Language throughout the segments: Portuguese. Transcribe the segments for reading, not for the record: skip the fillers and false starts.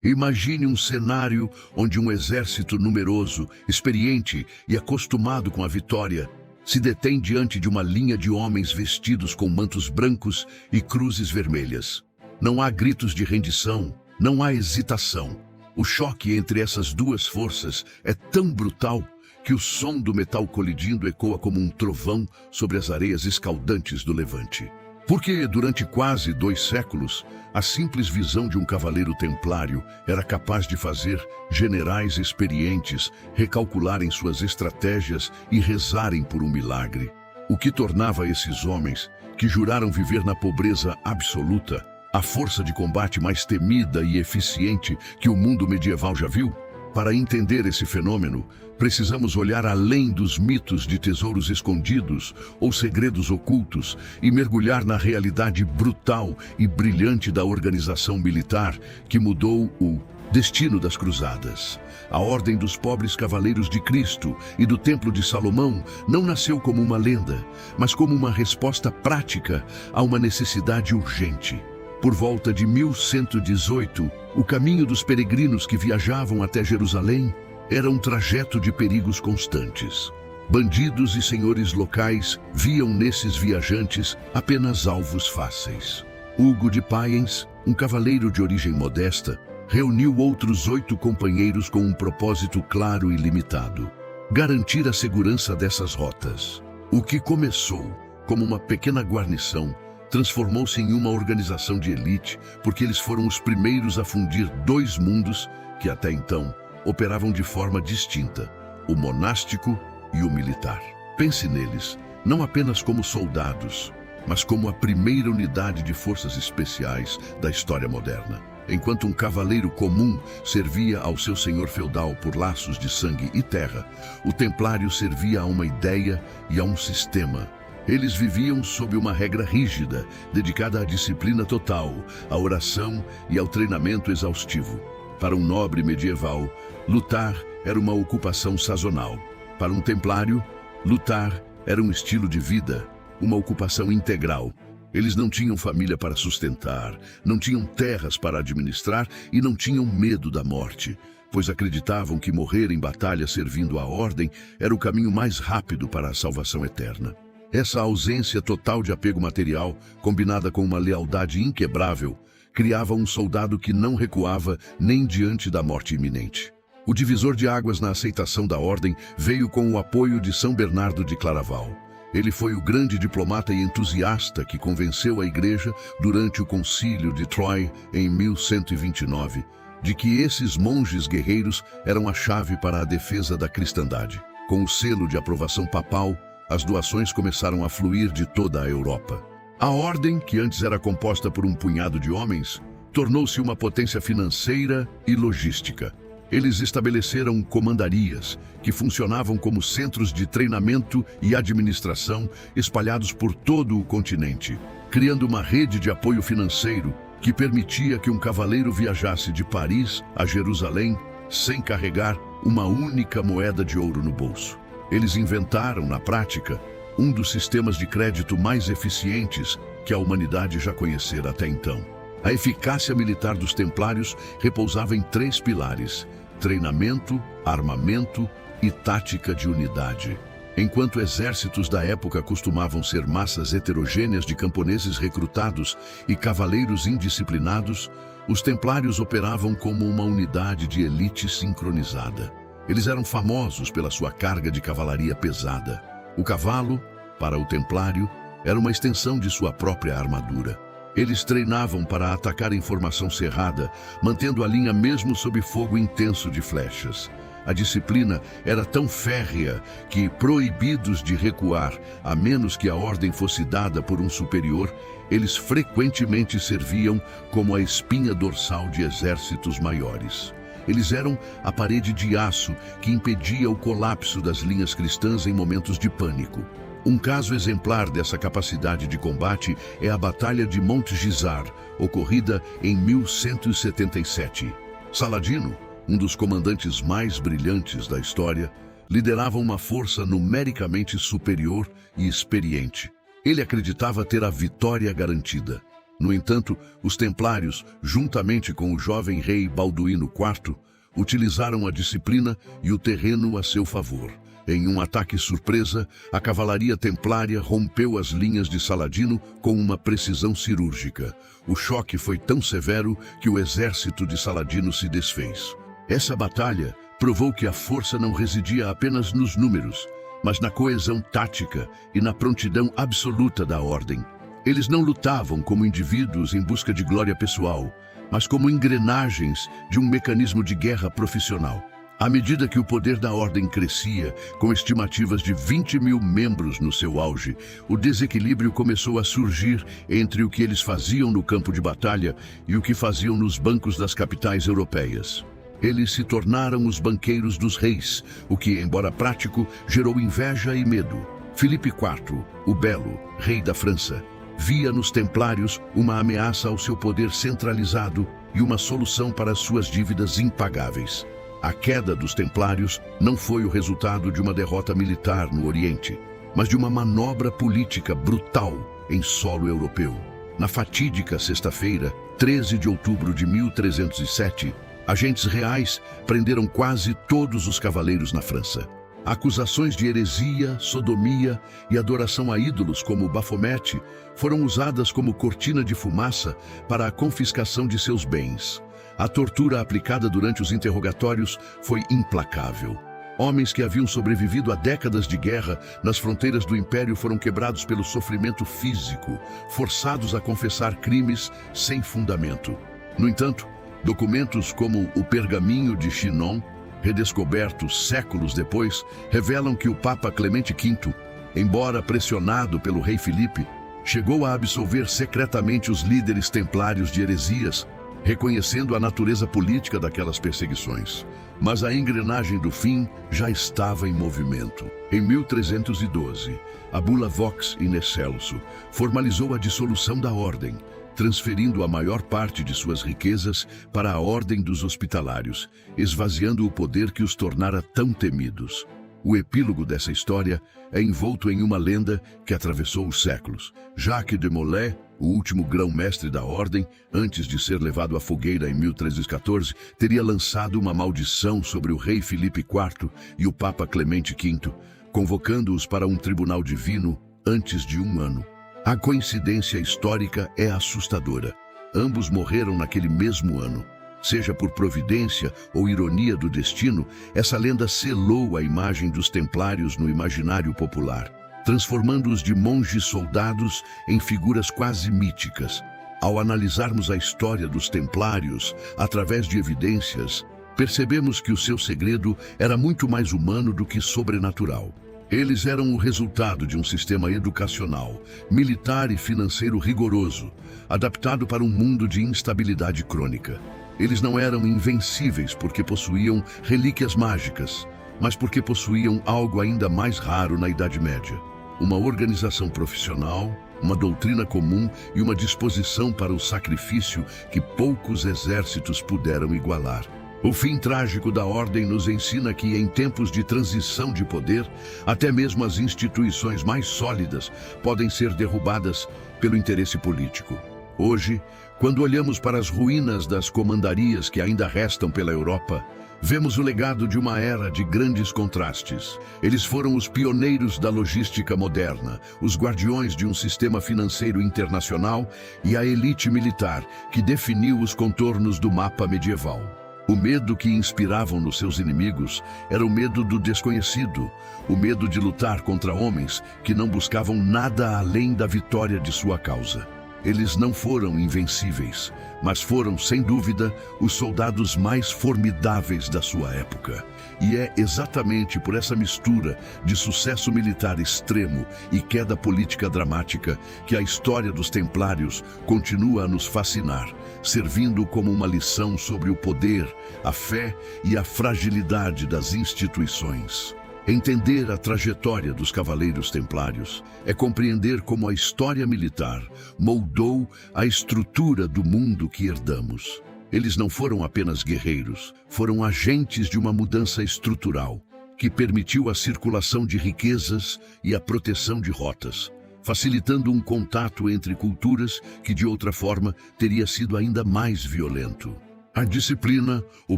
Imagine um cenário onde um exército numeroso, experiente e acostumado com a vitória se detém diante de uma linha de homens vestidos com mantos brancos e cruzes vermelhas. Não há gritos de rendição, não há hesitação. O choque entre essas duas forças é tão brutal que o som do metal colidindo ecoa como um trovão sobre as areias escaldantes do Levante. Porque, durante quase 2 séculos, a simples visão de um cavaleiro templário era capaz de fazer generais experientes recalcularem suas estratégias e rezarem por um milagre. O que tornava esses homens, que juraram viver na pobreza absoluta, a força de combate mais temida e eficiente que o mundo medieval já viu? Para entender esse fenômeno, precisamos olhar além dos mitos de tesouros escondidos ou segredos ocultos e mergulhar na realidade brutal e brilhante da organização militar que mudou o destino das cruzadas. A Ordem dos Pobres Cavaleiros de Cristo e do Templo de Salomão não nasceu como uma lenda, mas como uma resposta prática a uma necessidade urgente. Por volta de 1118, o caminho dos peregrinos que viajavam até Jerusalém era um trajeto de perigos constantes. Bandidos e senhores locais viam nesses viajantes apenas alvos fáceis. Hugo de Payens, um cavaleiro de origem modesta, reuniu outros 8 companheiros com um propósito claro e limitado: garantir a segurança dessas rotas. O que começou como uma pequena guarnição transformou-se em uma organização de elite, porque eles foram os primeiros a fundir 2 mundos que até então operavam de forma distinta: o monástico e o militar. Pense neles, não apenas como soldados, mas como a primeira unidade de forças especiais da história moderna. Enquanto um cavaleiro comum servia ao seu senhor feudal por laços de sangue e terra, o templário servia a uma ideia e a um sistema. Eles viviam sob uma regra rígida, dedicada à disciplina total, à oração e ao treinamento exaustivo. Para um nobre medieval, lutar era uma ocupação sazonal. Para um templário, lutar era um estilo de vida, uma ocupação integral. Eles não tinham família para sustentar, não tinham terras para administrar e não tinham medo da morte, pois acreditavam que morrer em batalha servindo à ordem era o caminho mais rápido para a salvação eterna. Essa ausência total de apego material, combinada com uma lealdade inquebrável, criava um soldado que não recuava nem diante da morte iminente. O divisor de águas na aceitação da ordem veio com o apoio de São Bernardo de Claraval. Ele foi o grande diplomata e entusiasta que convenceu a Igreja, durante o Concílio de Troyes em 1129, de que esses monges guerreiros eram a chave para a defesa da cristandade. Com o selo de aprovação papal, as doações começaram a fluir de toda a Europa. A ordem, que antes era composta por um punhado de homens, tornou-se uma potência financeira e logística. Eles estabeleceram comandarias, que funcionavam como centros de treinamento e administração espalhados por todo o continente, criando uma rede de apoio financeiro que permitia que um cavaleiro viajasse de Paris a Jerusalém sem carregar uma única moeda de ouro no bolso. Eles inventaram, na prática, um dos sistemas de crédito mais eficientes que a humanidade já conhecera até então. A eficácia militar dos templários repousava em 3 pilares: treinamento, armamento e tática de unidade. Enquanto exércitos da época costumavam ser massas heterogêneas de camponeses recrutados e cavaleiros indisciplinados, os templários operavam como uma unidade de elite sincronizada. Eles eram famosos pela sua carga de cavalaria pesada. O cavalo, para o templário, era uma extensão de sua própria armadura. Eles treinavam para atacar em formação cerrada, mantendo a linha mesmo sob fogo intenso de flechas. A disciplina era tão férrea que, proibidos de recuar, a menos que a ordem fosse dada por um superior, eles frequentemente serviam como a espinha dorsal de exércitos maiores. Eles eram a parede de aço que impedia o colapso das linhas cristãs em momentos de pânico. Um caso exemplar dessa capacidade de combate é a Batalha de Montgisart, ocorrida em 1177. Saladino, um dos comandantes mais brilhantes da história, liderava uma força numericamente superior e experiente. Ele acreditava ter a vitória garantida. No entanto, os templários, juntamente com o jovem rei Balduíno IV, utilizaram a disciplina e o terreno a seu favor. Em um ataque surpresa, a cavalaria templária rompeu as linhas de Saladino com uma precisão cirúrgica. O choque foi tão severo que o exército de Saladino se desfez. Essa batalha provou que a força não residia apenas nos números, mas na coesão tática e na prontidão absoluta da ordem. Eles não lutavam como indivíduos em busca de glória pessoal, mas como engrenagens de um mecanismo de guerra profissional. À medida que o poder da ordem crescia, com estimativas de 20 mil membros no seu auge, o desequilíbrio começou a surgir entre o que eles faziam no campo de batalha e o que faziam nos bancos das capitais europeias. Eles se tornaram os banqueiros dos reis, o que, embora prático, gerou inveja e medo. Filipe IV, o Belo, rei da França, via nos templários uma ameaça ao seu poder centralizado e uma solução para as suas dívidas impagáveis. A queda dos templários não foi o resultado de uma derrota militar no Oriente, mas de uma manobra política brutal em solo europeu. Na fatídica sexta-feira, 13 de outubro de 1307, agentes reais prenderam quase todos os cavaleiros na França. Acusações de heresia, sodomia e adoração a ídolos como Bafomete foram usadas como cortina de fumaça para a confiscação de seus bens. A tortura aplicada durante os interrogatórios foi implacável. Homens que haviam sobrevivido a décadas de guerra nas fronteiras do Império foram quebrados pelo sofrimento físico, forçados a confessar crimes sem fundamento. No entanto, documentos como o Pergaminho de Chinon, redescobertos séculos depois, revelam que o Papa Clemente V, embora pressionado pelo rei Filipe, chegou a absolver secretamente os líderes templários de heresias, reconhecendo a natureza política daquelas perseguições. Mas a engrenagem do fim já estava em movimento. Em 1312, a bula Vox in Excelso formalizou a dissolução da ordem, transferindo a maior parte de suas riquezas para a ordem dos hospitalários, esvaziando o poder que os tornara tão temidos. O epílogo dessa história é envolto em uma lenda que atravessou os séculos. Jacques de Molay, o último grão-mestre da ordem, antes de ser levado à fogueira em 1314, teria lançado uma maldição sobre o rei Filipe IV e o Papa Clemente V, convocando-os para um tribunal divino antes de um ano. A coincidência histórica é assustadora. Ambos morreram naquele mesmo ano. Seja por providência ou ironia do destino, essa lenda selou a imagem dos templários no imaginário popular, transformando-os de monges soldados em figuras quase míticas. Ao analisarmos a história dos templários através de evidências, percebemos que o seu segredo era muito mais humano do que sobrenatural. Eles eram o resultado de um sistema educacional, militar e financeiro rigoroso, adaptado para um mundo de instabilidade crônica. Eles não eram invencíveis porque possuíam relíquias mágicas, mas porque possuíam algo ainda mais raro na Idade Média: uma organização profissional, uma doutrina comum e uma disposição para o sacrifício que poucos exércitos puderam igualar. O fim trágico da ordem nos ensina que, em tempos de transição de poder, até mesmo as instituições mais sólidas podem ser derrubadas pelo interesse político. Hoje, quando olhamos para as ruínas das comandarias que ainda restam pela Europa, vemos o legado de uma era de grandes contrastes. Eles foram os pioneiros da logística moderna, os guardiões de um sistema financeiro internacional e a elite militar que definiu os contornos do mapa medieval. O medo que inspiravam nos seus inimigos era o medo do desconhecido, o medo de lutar contra homens que não buscavam nada além da vitória de sua causa. Eles não foram invencíveis, mas foram, sem dúvida, os soldados mais formidáveis da sua época. E é exatamente por essa mistura de sucesso militar extremo e queda política dramática que a história dos Templários continua a nos fascinar, servindo como uma lição sobre o poder, a fé e a fragilidade das instituições. Entender a trajetória dos Cavaleiros Templários é compreender como a história militar moldou a estrutura do mundo que herdamos. Eles não foram apenas guerreiros, foram agentes de uma mudança estrutural que permitiu a circulação de riquezas e a proteção de rotas. facilitando um contato entre culturas que de outra forma teria sido ainda mais violento. A disciplina, o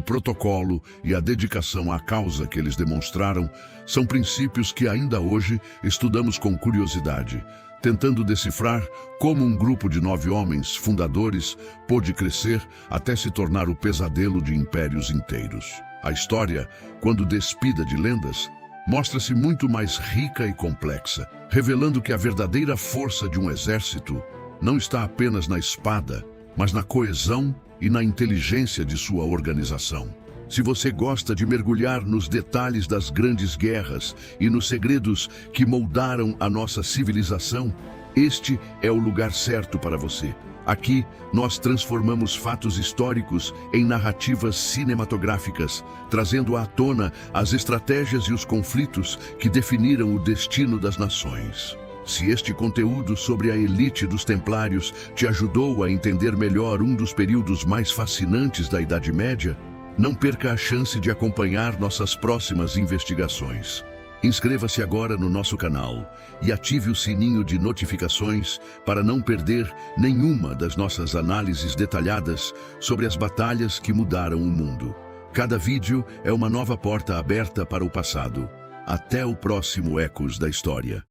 protocolo e a dedicação à causa que eles demonstraram são princípios que ainda hoje estudamos com curiosidade, tentando decifrar como um grupo de 9 homens fundadores pôde crescer até se tornar o pesadelo de impérios inteiros. A história, quando despida de lendas, mostra-se muito mais rica e complexa, revelando que a verdadeira força de um exército não está apenas na espada, mas na coesão e na inteligência de sua organização. Se você gosta de mergulhar nos detalhes das grandes guerras e nos segredos que moldaram a nossa civilização, este é o lugar certo para você. Aqui, nós transformamos fatos históricos em narrativas cinematográficas, trazendo à tona as estratégias e os conflitos que definiram o destino das nações. Se este conteúdo sobre a elite dos Templários te ajudou a entender melhor um dos períodos mais fascinantes da Idade Média, não perca a chance de acompanhar nossas próximas investigações. Inscreva-se agora no nosso canal e ative o sininho de notificações para não perder nenhuma das nossas análises detalhadas sobre as batalhas que mudaram o mundo. Cada vídeo é uma nova porta aberta para o passado. Até o próximo Ecos da História.